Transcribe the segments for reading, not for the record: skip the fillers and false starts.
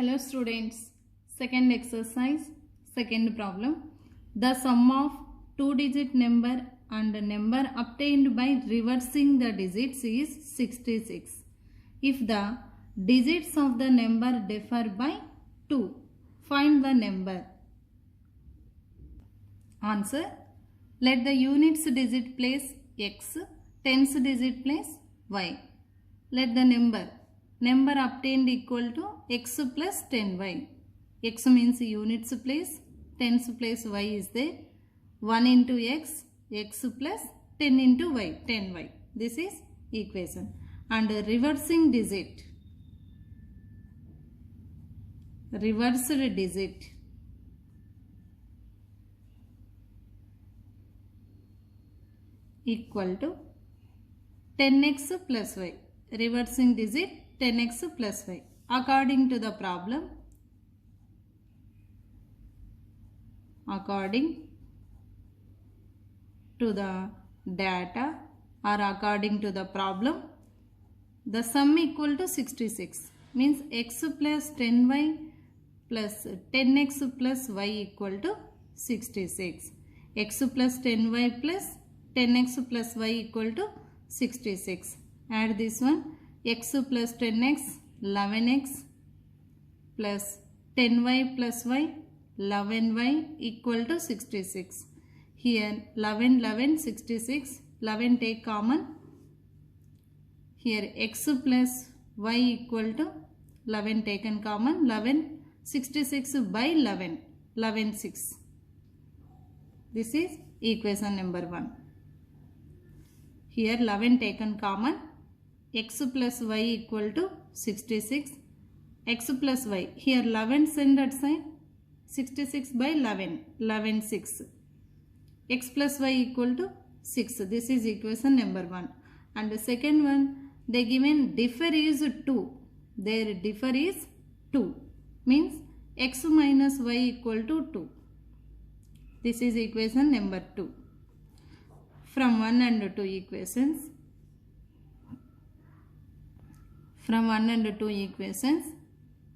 Hello students, second exercise, second problem. The sum of two-digit number and number obtained by reversing the digits is 66. If the digits of the number differ by 2, find the number. Answer. Let the units digit place x, tens digit place y. Let the number obtained equal to x plus 10y. X means units place, tens place y is there. 1 into x, x plus 10 into y, 10y. This is equation. And reversing digit, reversed digit, equal to 10x plus y. Reversing digit 10x plus y. According to the problem, according to the data or according to the problem, the sum equal to 66 means x plus 10y plus 10x plus y equal to 66. X plus 10y plus 10x plus y equal to 66. Add this one, x plus 10x 11x plus 10y plus y 11y equal to 66. Here 11 11 66, 11 take common. Here x plus y equal to 11 taken common, 11 66 by 11, 11 6. This is equation number 1. Here 11 taken common, x plus y equal to 66, x plus y, here 11 send that side, 66 by 11, 11 6, x plus y equal to 6. This is equation number 1. And the second one, they given differ is 2, their differ is 2, means x minus y equal to 2. This is equation number 2. From 1 and 2 equations, from 1 and 2 equations,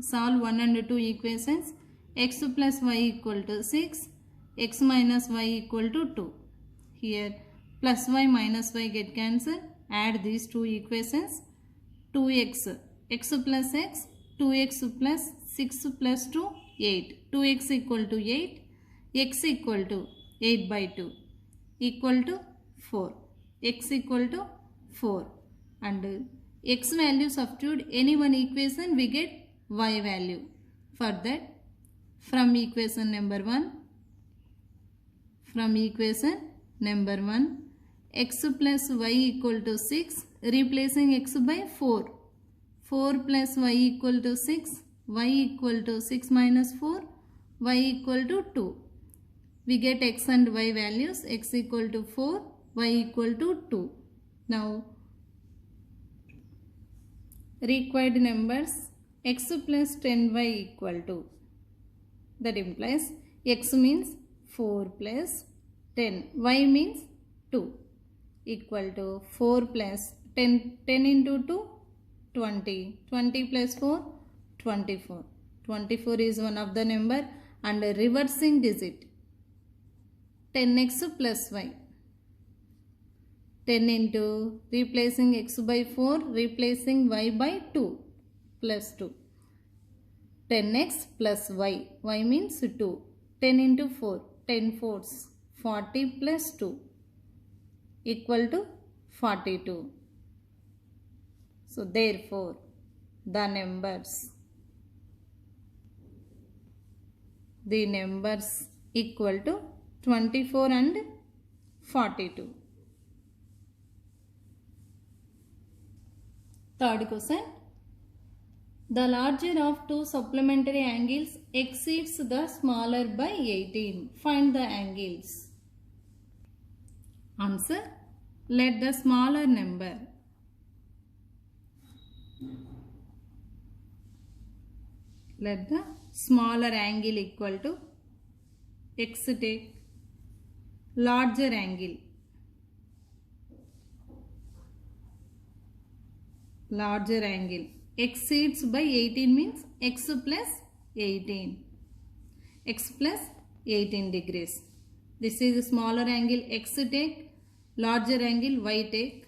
solve 1 and 2 equations. X plus y equal to 6, x minus y equal to 2. Here plus y minus y get cancelled. Add these two equations. 2x, x plus x, 2x plus 6 plus 2, 8. 2x equal to 8, x equal to 8 by 2 equal to 4. X equal to 4. And x value substitute any one equation, we get y value. For that, from equation number 1, x plus y equal to 6, replacing x by 4. 4 plus y equal to 6, y equal to 6 minus 4, y equal to 2. We get x and y values, x equal to 4, y equal to 2. Now, required numbers, x plus 10y equal to, that implies x means 4 plus 10, y means 2, equal to 4 plus 10, 10 into 2, 20, 20 plus 4, 24. 24 is one of the number, and reversing digit 10x plus y. 10 into replacing x by 4, replacing y by 2 plus 2. 10x plus y, y means 2. 10 into 4, 10 fours, 40 plus 2 equal to 42. So therefore, the numbers equal to 24 and 42. Third question. The larger of two supplementary angles exceeds the smaller by 18. Find the angles. Answer. Let the smaller number angle equal to x take larger angle. Larger angle exceeds by 18 means x plus 18. X plus 18 degrees. This is smaller angle x take, larger angle y take.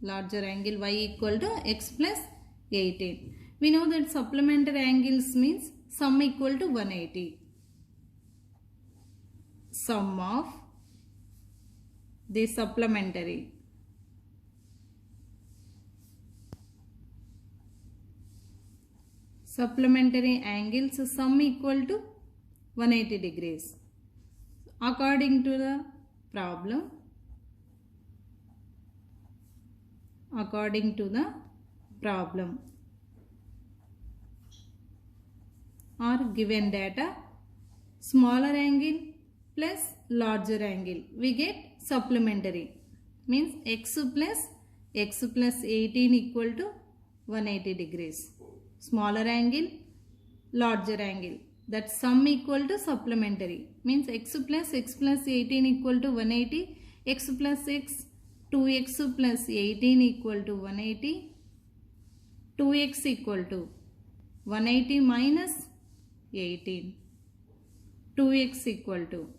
Larger angle y equal to x plus 18. We know that supplementary angles means sum equal to 180. Sum of the supplementary. Supplementary angles sum equal to 180 degrees. According to the problem, or given data, smaller angle plus larger angle, we get supplementary, means x plus 18 equal to 180 degrees. Smaller angle, larger angle, that sum equal to supplementary, means x plus 18 equal to 180, x plus x, 2x plus 18 equal to 180, 2x equal to 180 minus 18, 2x equal to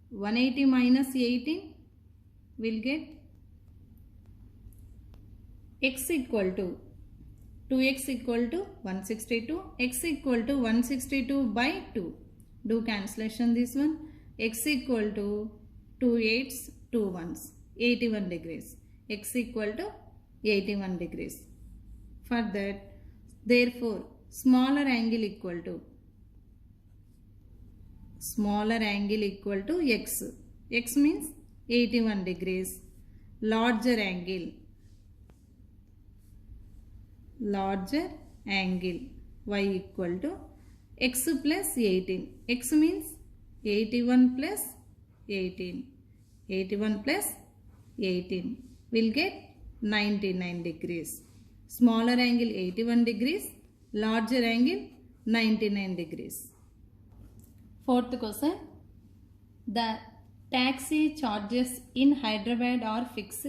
180 minus 18, will get x equal to 2x equal to 162, x equal to 162 by 2. Do cancellation this one. X equal to 2 8s, 2 1s, 81 degrees. X equal to 81 degrees. For that, therefore, smaller angle equal to x. X means 81 degrees. Larger angle y equal to x plus 18. X means 81 plus 18. 81 plus 18 will get 99 degrees. Smaller angle 81 degrees, larger angle 99 degrees. Fourth question. The taxi charges in Hyderabad are fixed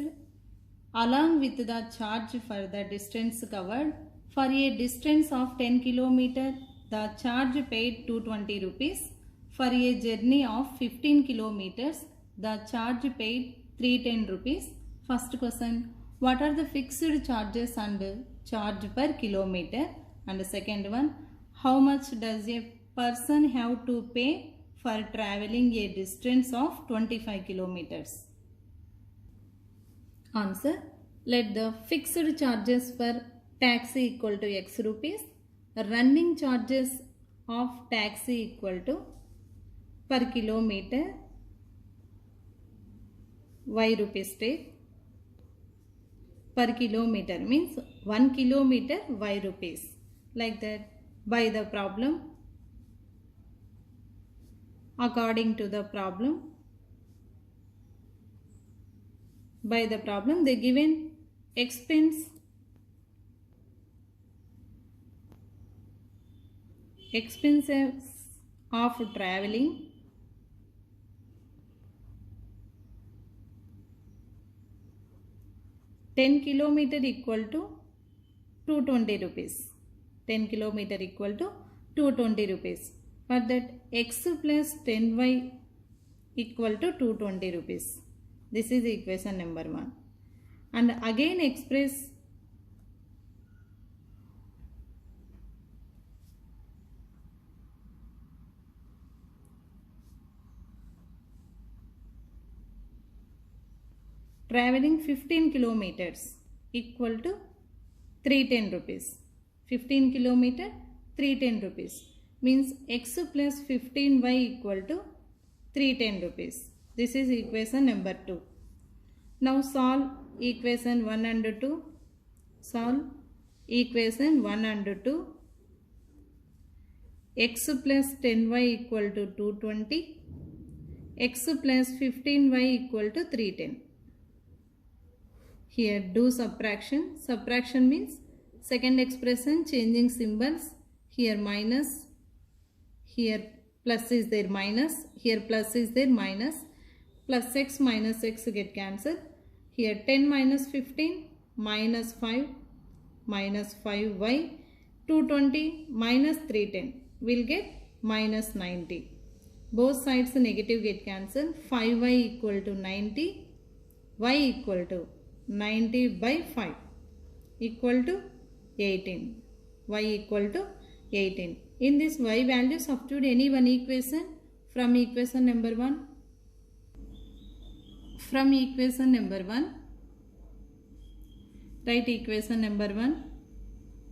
along with the charge for the distance covered. For a distance of 10 km, the charge paid 220 rupees. For a journey of 15 km, the charge paid 310 rupees. First question, what are the fixed charges and charge per kilometer? And the second one, how much does a person have to pay for traveling a distance of 25 kilometers? Answer, let the fixed charges for taxi equal to x rupees, running charges of taxi equal to per kilometer y rupees take. Per kilometer means 1 kilometer y rupees. Like that, by the problem, according to the problem, by the problem they given expenses of traveling (10 km equal to 220 rupees). 10 km equal to 220 rupees. For that, x plus 10y equal to 220 rupees. This is equation number 1. And again express traveling 15 kilometers equal to 310 rupees. 15 kilometer 310 rupees means x plus 15y equal to 310 rupees. This is equation number 2. Now solve equation 1 and 2. Solve equation 1 and 2. X plus 10y equal to 220. X plus 15y equal to 310. Here do subtraction. Subtraction means second expression changing symbols. Here minus, here plus is there minus, here plus is there minus. Plus x minus x get cancelled. Here 10 minus 15 minus 5 minus 5y 220 minus 310 will get minus 90. Both sides negative get cancelled. 5y equal to 90. Y equal to 90 by 5 equal to 18. Y equal to 18. In this y value substitute any one equation from equation number 1. From equation number 1, write equation number 1.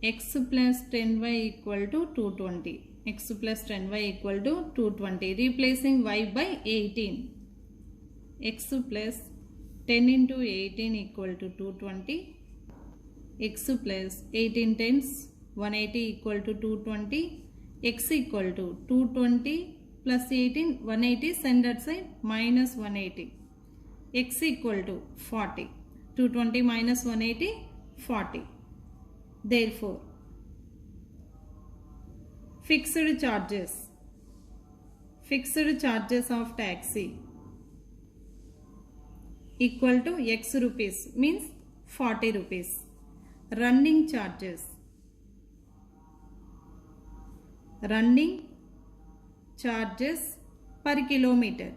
X plus 10y equal to 220. X plus 10y equal to 220. Replacing y by 18. X plus 10 into 18 equal to 220. X plus 18 times 180 equal to 220. X equal to 220 plus 18, 180 send that side, minus 180. X equal to 40. 220 minus 180, 40. Therefore, fixed charges of taxi equal to X rupees means 40 rupees. Running charges per kilometer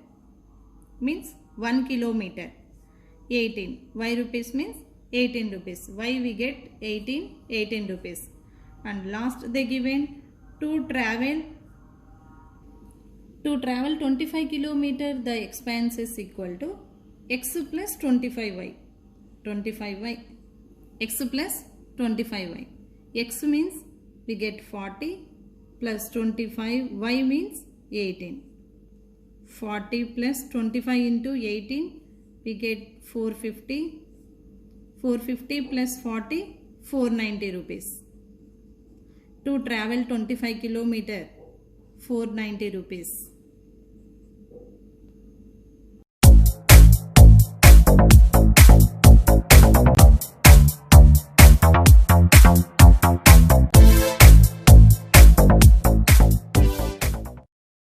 means 1 kilometer 18. Y rupees means 18 rupees. Y we get 18 rupees. And last they given to travel 25 kilometer, the expense is equal to X plus 25y. X plus 25y. X means we get 40 plus 25, y means 18. 40 plus 25 into 18, we get 450. 450 plus 40, 490 rupees. To travel 25 kilometer, 490 rupees.